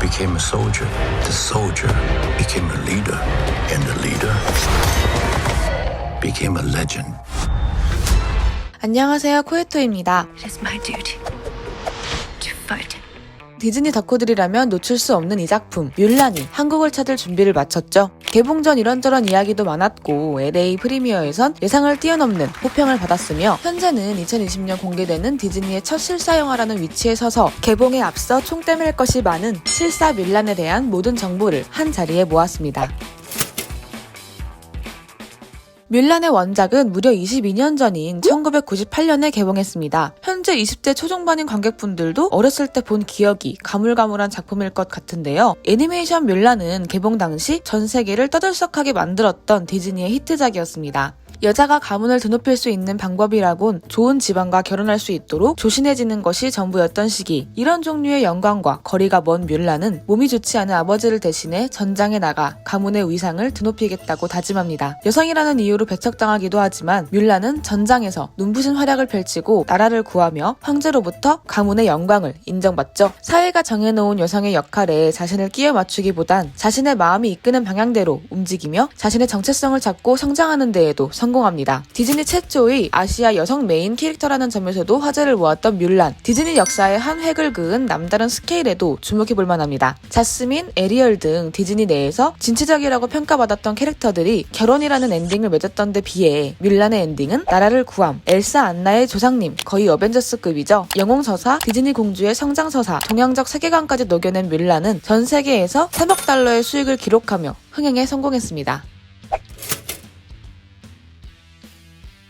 became a soldier. The soldier became a leader. And the leader became a legend. 안녕하세요, 코에토입니다. It is my duty to fight. 디즈니 덕후들이라면 놓칠 수 없는 이 작품, 뮬란이 한국을 찾을 준비를 마쳤죠. 개봉 전 이런저런 이야기도 많았고 LA 프리미어에선 예상을 뛰어넘는 호평을 받았으며 현재는 2020년 공개되는 디즈니의 첫 실사 영화라는 위치에 서서 개봉에 앞서 총대맬 것이 많은 실사 뮬란에 대한 모든 정보를 한 자리에 모았습니다. 뮬란의 원작은 무려 22년 전인 1998년에 개봉했습니다. 현재 20대 초중반인 관객분들도 어렸을 때 본 기억이 가물가물한 작품일 것 같은데요. 애니메이션 뮬란은 개봉 당시 전 세계를 떠들썩하게 만들었던 디즈니의 히트작이었습니다. 여자가 가문을 드높일 수 있는 방법이라곤 좋은 집안과 결혼할 수 있도록 조신해지는 것이 전부였던 시기. 이런 종류의 영광과 거리가 먼 뮬란은 몸이 좋지 않은 아버지를 대신해 전장에 나가 가문의 위상을 드높이겠다고 다짐합니다. 여성이라는 이유로 배척당하기도 하지만 뮬란은 전장에서 눈부신 활약을 펼치고 나라를 구하며 황제로부터 가문의 영광을 인정받죠. 사회가 정해놓은 여성의 역할에 자신을 끼워 맞추기보단 자신의 마음이 이끄는 방향대로 움직이며 자신의 정체성을 찾고 성장하는 데에도 성공합니다. 디즈니 최초의 아시아 여성 메인 캐릭터라는 점에서도 화제를 모았던 뮬란. 디즈니 역사의 한 획을 그은 남다른 스케일에도 주목해볼 만합니다. 자스민, 에리얼 등 디즈니 내에서 진취적이라고 평가받았던 캐릭터들이 결혼이라는 엔딩을 맺었던 데 비해 뮬란의 엔딩은 나라를 구함, 엘사 안나의 조상님, 거의 어벤져스급이죠. 영웅서사, 디즈니 공주의 성장서사, 동양적 세계관까지 녹여낸 뮬란은 전 세계에서 3억 달러의 수익을 기록하며 흥행에 성공했습니다.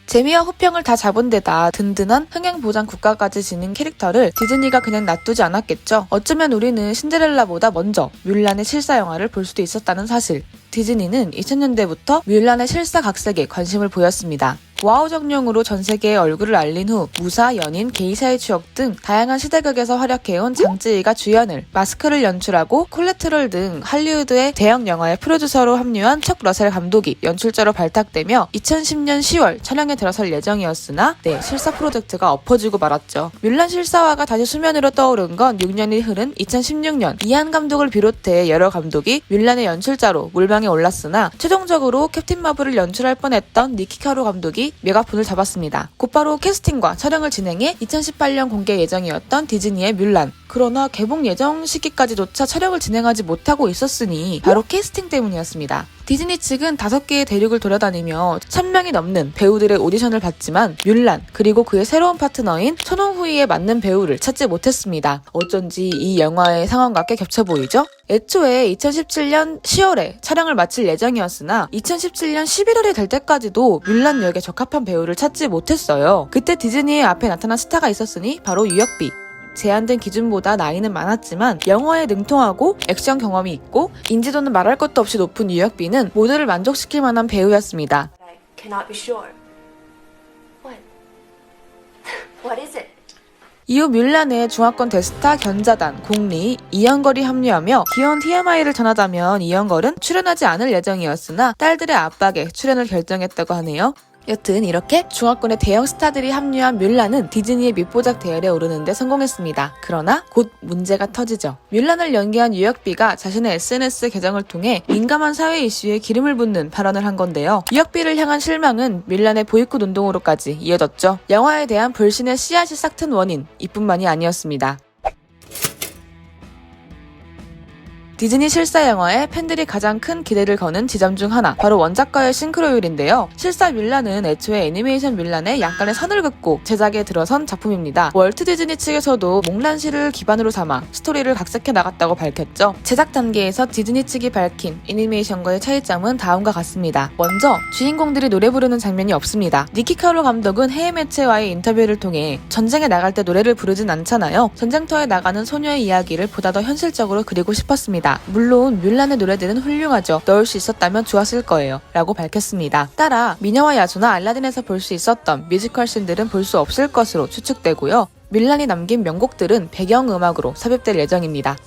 재미와 호평을 다 잡은 데다 든든한 흥행 보장 국가까지 지닌 캐릭터를 디즈니가 그냥 놔두지 않았겠죠. 어쩌면 우리는 신데렐라보다 먼저 뮬란의 실사 영화를 볼 수도 있었다는 사실. 디즈니는 2000년대부터 뮬란의 실사 각색에 관심을 보였습니다. 와우 정령으로 전 세계에 얼굴을 알린 후 무사, 연인, 게이샤의 추억 등 다양한 시대극에서 활약해온 장쯔이가 주연을, 마스크를 연출하고 콜레트럴 등 할리우드의 대형 영화의 프로듀서로 합류한 척 러셀 감독이 연출자로 발탁되며 2010년 10월 촬영에 들어설 예정이었으나 실사 프로젝트가 엎어지고 말았죠. 뮬란 실사화가 다시 수면으로 떠오른 건 6년이 흐른 2016년 이안 감독을 비롯해 여러 감독이 뮬란의 연출자로 물망에 올랐으나 최종적으로 캡틴 마블을 연출할 뻔했던 니키카루 감독이 메가폰을 잡았습니다. 곧바로 캐스팅과 촬영을 진행해 2018년 공개 예정이었던 디즈니의 뮬란. 그러나 개봉 예정 시기까지조차 촬영을 진행하지 못하고 있었으니 바로 캐스팅 때문이었습니다. 디즈니 측은 5개의 대륙을 돌아다니며 1000명이 넘는 배우들의 오디션을 봤지만 뮬란 그리고 그의 새로운 파트너인 천홍후이에 맞는 배우를 찾지 못했습니다. 어쩐지 이 영화의 상황과 꽤 겹쳐 보이죠? 애초에 2017년 10월에 촬영을 마칠 예정이었으나 2017년 11월이 될 때까지도 뮬란 역에 적합한 배우를 찾지 못했어요. 그때 디즈니의 앞에 나타난 스타가 있었으니 바로 유혁비. 제한된 기준보다 나이는 많았지만 영어에 능통하고 액션 경험이 있고 인지도는 말할 것도 없이 높은 유혁비는 모두를 만족시킬 만한 배우였습니다. I cannot be sure. What? What is it? 이후 뮬란의 중화권 대스타 견자단, 공리, 이영걸이 합류하며 귀여운 TMI를 전하자면 이영걸은 출연하지 않을 예정이었으나 딸들의 압박에 출연을 결정했다고 하네요. 여튼 이렇게 중화권의 대형 스타들이 합류한 뮬란은 디즈니의 밑보작 대열에 오르는데 성공했습니다. 그러나 곧 문제가 터지죠. 뮬란을 연기한 유혁비가 자신의 SNS 계정을 통해 민감한 사회 이슈에 기름을 붓는 발언을 한 건데요. 유혁비를 향한 실망은 뮬란의 보이콧 운동으로까지 이어졌죠. 영화에 대한 불신의 씨앗이 싹튼 원인 이뿐만이 아니었습니다. 디즈니 실사 영화에 팬들이 가장 큰 기대를 거는 지점 중 하나, 바로 원작과의 싱크로율인데요. 실사 뮬란은 애초에 애니메이션 뮬란에 약간의 선을 긋고 제작에 들어선 작품입니다. 월트 디즈니 측에서도 몽란시를 기반으로 삼아 스토리를 각색해 나갔다고 밝혔죠. 제작 단계에서 디즈니 측이 밝힌 애니메이션과의 차이점은 다음과 같습니다. 먼저 주인공들이 노래 부르는 장면이 없습니다. 니키카루 감독은 해외 매체와의 인터뷰를 통해 전쟁에 나갈 때 노래를 부르진 않잖아요. 전쟁터에 나가는 소녀의 이야기를 보다 더 현실적으로 그리고 싶었습니다. 물론 뮬란의 노래들은 훌륭하죠. 넣을 수 있었다면 좋았을 거예요. 라고 밝혔습니다. 따라 미녀와 야수나 알라딘에서 볼 수 있었던 뮤지컬 씬들은 볼 수 없을 것으로 추측되고요. 뮬란이 남긴 명곡들은 배경음악으로 삽입될 예정입니다.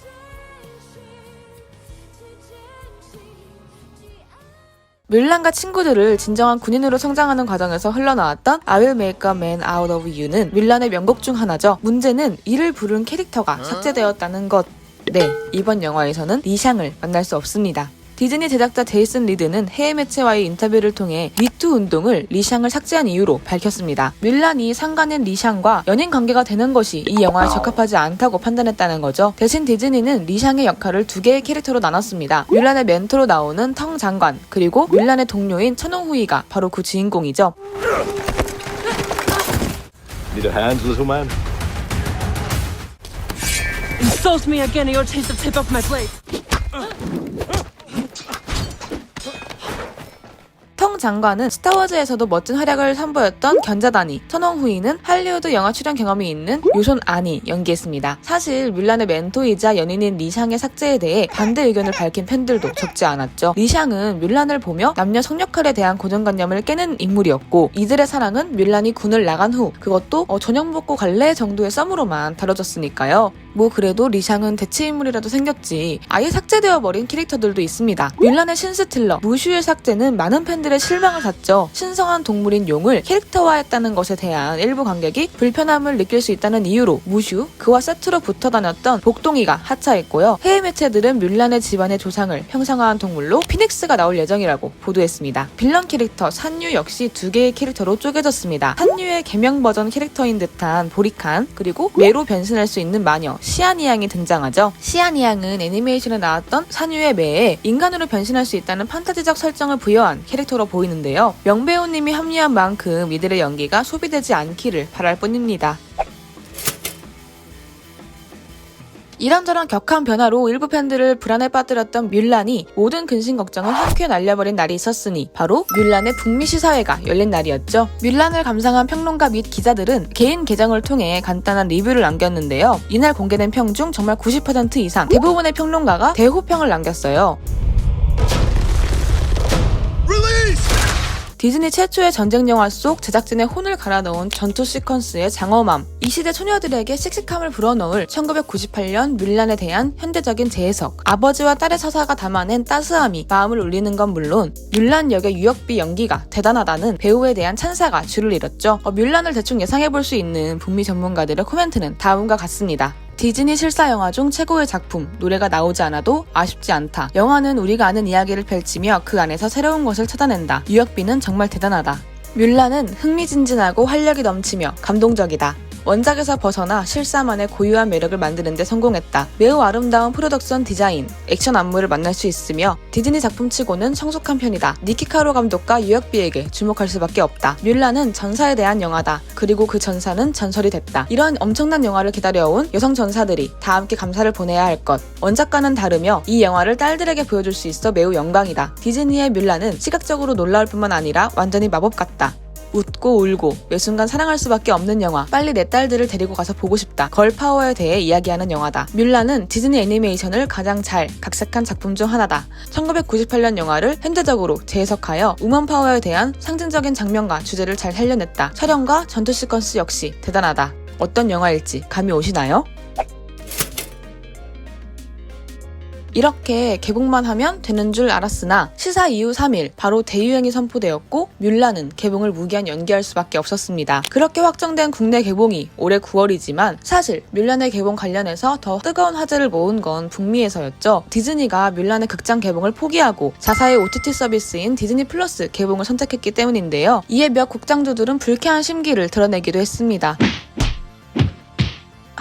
뮬란과 친구들을 진정한 군인으로 성장하는 과정에서 흘러나왔던 I Will Make a Man Out of You는 뮬란의 명곡 중 하나죠. 문제는 이를 부른 캐릭터가 삭제되었다는 것. 네, 이번 영화에서는 리샹을 만날 수 없습니다. 디즈니 제작자 제이슨 리드는 해외 매체와의 인터뷰를 통해 미투 운동을 리샹을 삭제한 이유로 밝혔습니다. 뮬란이 상간인 리샹과 연인 관계가 되는 것이 이 영화에 적합하지 않다고 판단했다는 거죠. 대신 디즈니는 리샹의 역할을 두 개의 캐릭터로 나눴습니다. 뮬란의 멘토로 나오는 텅 장관, 그리고 뮬란의 동료인 천홍후이가 바로 그 주인공이죠. Need a hand, little man? Insult me again or you'll taste the tip of my blade. 텅 장관은 스타워즈에서도 멋진 활약을 선보였던 견자단이, 천홍후이는 할리우드 영화 출연 경험이 있는 요손 안이 연기했습니다. 사실 뮬란의 멘토이자 연인인 리샹의 삭제에 대해 반대 의견을 밝힌 팬들도 적지 않았죠. 리샹은 뮬란을 보며 남녀 성역할에 대한 고정관념을 깨는 인물이었고, 이들의 사랑은 뮬란이 군을 나간 후 그것도 저녁 먹고 갈래 정도의 썸으로만 다뤄졌으니까요. 뭐 그래도 리샹은 대체 인물이라도 생겼지 아예 삭제되어 버린 캐릭터들도 있습니다. 뮬란의 신스틸러, 무슈의 삭제는 많은 팬들의 실망을 샀죠. 신성한 동물인 용을 캐릭터화했다는 것에 대한 일부 관객이 불편함을 느낄 수 있다는 이유로 무슈, 그와 세트로 붙어 다녔던 복동이가 하차했고요. 해외 매체들은 뮬란의 집안의 조상을 형상화한 동물로 피닉스가 나올 예정이라고 보도했습니다. 빌런 캐릭터 산유 역시 두 개의 캐릭터로 쪼개졌습니다. 산유의 개명 버전 캐릭터인 듯한 보리칸, 그리고 매로 변신할 수 있는 마녀 시아니 양이 등장하죠. 시아니 양은 애니메이션에 나왔던 산유의 매에 인간으로 변신할 수 있다는 판타지적 설정을 부여한 캐릭터로 보이는데요. 명배우님이 합류한 만큼 이들의 연기가 소비되지 않기를 바랄 뿐입니다. 이런저런 격한 변화로 일부 팬들을 불안에 빠뜨렸던 뮬란이 모든 근심 걱정을 한 큐에 날려버린 날이 있었으니 바로 뮬란의 북미 시사회가 열린 날이었죠. 뮬란을 감상한 평론가 및 기자들은 개인 계정을 통해 간단한 리뷰를 남겼는데요. 이날 공개된 평 중 정말 90% 이상 대부분의 평론가가 대호평을 남겼어요. 디즈니 최초의 전쟁 영화 속 제작진의 혼을 갈아 넣은 전투 시퀀스의 장엄함, 이 시대 소녀들에게 씩씩함을 불어넣을 1998년 뮬란에 대한 현대적인 재해석, 아버지와 딸의 서사가 담아낸 따스함이 마음을 울리는 건 물론 뮬란 역의 유역비 연기가 대단하다는 배우에 대한 찬사가 줄을 이뤘죠. 뮬란을 대충 예상해볼 수 있는 북미 전문가들의 코멘트는 다음과 같습니다. 디즈니 실사 영화 중 최고의 작품, 노래가 나오지 않아도 아쉽지 않다. 영화는 우리가 아는 이야기를 펼치며 그 안에서 새로운 것을 찾아낸다. 유역비는 정말 대단하다. 뮬란은 흥미진진하고 활력이 넘치며 감동적이다. 원작에서 벗어나 실사만의 고유한 매력을 만드는 데 성공했다. 매우 아름다운 프로덕션 디자인, 액션 안무를 만날 수 있으며 디즈니 작품치고는 성숙한 편이다. 니키 카로 감독과 유역비에게 주목할 수밖에 없다. 뮬란은 전사에 대한 영화다. 그리고 그 전사는 전설이 됐다. 이런 엄청난 영화를 기다려온 여성 전사들이 다 함께 감사를 보내야 할 것. 원작과는 다르며 이 영화를 딸들에게 보여줄 수 있어 매우 영광이다. 디즈니의 뮬란은 시각적으로 놀라울 뿐만 아니라 완전히 마법 같다. 웃고 울고 매 순간 사랑할 수밖에 없는 영화. 빨리 내 딸들을 데리고 가서 보고 싶다. 걸파워에 대해 이야기하는 영화다. 뮬란은 디즈니 애니메이션을 가장 잘 각색한 작품 중 하나다. 1998년 영화를 현대적으로 재해석하여 우먼 파워에 대한 상징적인 장면과 주제를 잘 살려냈다. 촬영과 전투 시퀀스 역시 대단하다. 어떤 영화일지 감이 오시나요? 이렇게 개봉만 하면 되는 줄 알았으나 시사 이후 3일 바로 대유행이 선포되었고 뮬란은 개봉을 무기한 연기할 수밖에 없었습니다. 그렇게 확정된 국내 개봉이 올해 9월이지만 사실 뮬란의 개봉 관련해서 더 뜨거운 화제를 모은 건 북미에서였죠. 디즈니가 뮬란의 극장 개봉을 포기하고 자사의 OTT 서비스인 디즈니 플러스 개봉을 선택했기 때문인데요. 이에 몇 국장주들은 불쾌한 심기를 드러내기도 했습니다.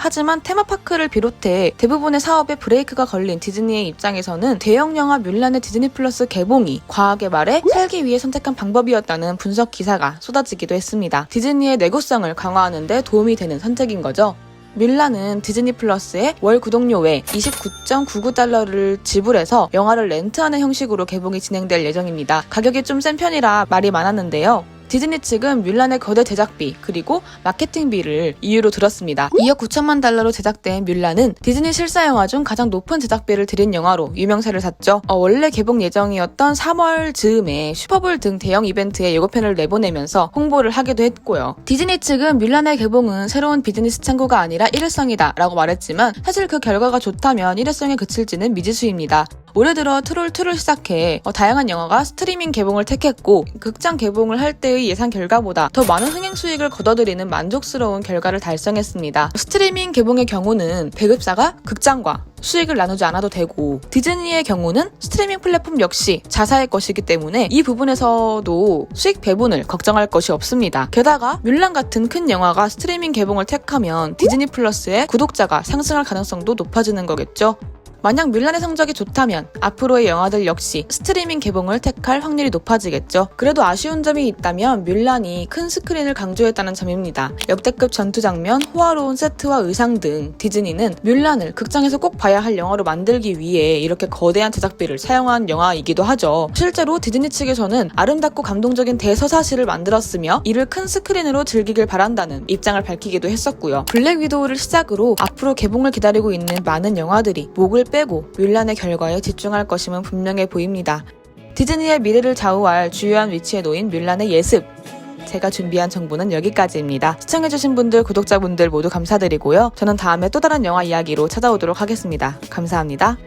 하지만 테마파크를 비롯해 대부분의 사업에 브레이크가 걸린 디즈니의 입장에서는 대형 영화 뮬란의 디즈니 플러스 개봉이 과학의 말에 살기 위해 선택한 방법이었다는 분석 기사가 쏟아지기도 했습니다. 디즈니의 내구성을 강화하는 데 도움이 되는 선택인 거죠. 뮬란은 디즈니 플러스에 월 구독료 외 29.99달러를 지불해서 영화를 렌트하는 형식으로 개봉이 진행될 예정입니다. 가격이 좀 센 편이라 말이 많았는데요. 디즈니 측은 뮬란의 거대 제작비 그리고 마케팅비를 이유로 들었습니다. 2억 9천만 달러로 제작된 뮬란은 디즈니 실사 영화 중 가장 높은 제작비를 들인 영화로 유명세를 탔죠. 원래 개봉 예정이었던 3월 즈음에 슈퍼볼 등 대형 이벤트에 예고편을 내보내면서 홍보를 하기도 했고요. 디즈니 측은 뮬란의 개봉은 새로운 비즈니스 창구가 아니라 일회성이다 라고 말했지만 사실 그 결과가 좋다면 일회성에 그칠지는 미지수입니다. 올해 들어 트롤2를 시작해 다양한 영화가 스트리밍 개봉을 택했고 극장 개봉을 할 때의 스튜디오의 예상 결과보다 더 많은 흥행 수익을 거둬들이는 만족스러운 결과를 달성했습니다. 스트리밍 개봉의 경우는 배급사가 극장과 수익을 나누지 않아도 되고, 디즈니의 경우는 스트리밍 플랫폼 역시 자사의 것이기 때문에 이 부분에서도 수익 배분을 걱정할 것이 없습니다. 게다가 뮬란 같은 큰 영화가 스트리밍 개봉을 택하면 디즈니 플러스의 구독자가 상승할 가능성도 높아지는 거겠죠. 만약 뮬란의 성적이 좋다면 앞으로의 영화들 역시 스트리밍 개봉을 택할 확률이 높아지겠죠. 그래도 아쉬운 점이 있다면 뮬란이 큰 스크린을 강조했다는 점입니다. 역대급 전투 장면, 호화로운 세트와 의상 등 디즈니는 뮬란을 극장에서 꼭 봐야 할 영화로 만들기 위해 이렇게 거대한 제작비를 사용한 영화이기도 하죠. 실제로 디즈니 측에서는 아름답고 감동적인 대서사시를 만들었으며 이를 큰 스크린으로 즐기길 바란다는 입장을 밝히기도 했었고요. 블랙 위도우를 시작으로 앞으로 개봉을 기다리고 있는 많은 영화들이 목을 빼고 뮬란의 결과에 집중할 것임은 분명해 보입니다. 디즈니의 미래를 좌우할 주요한 위치에 놓인 뮬란의 예습. 제가 준비한 정보는 여기까지입니다. 시청해주신 분들, 구독자분들 모두 감사드리고요. 저는 다음에 또 다른 영화 이야기로 찾아오도록 하겠습니다. 감사합니다.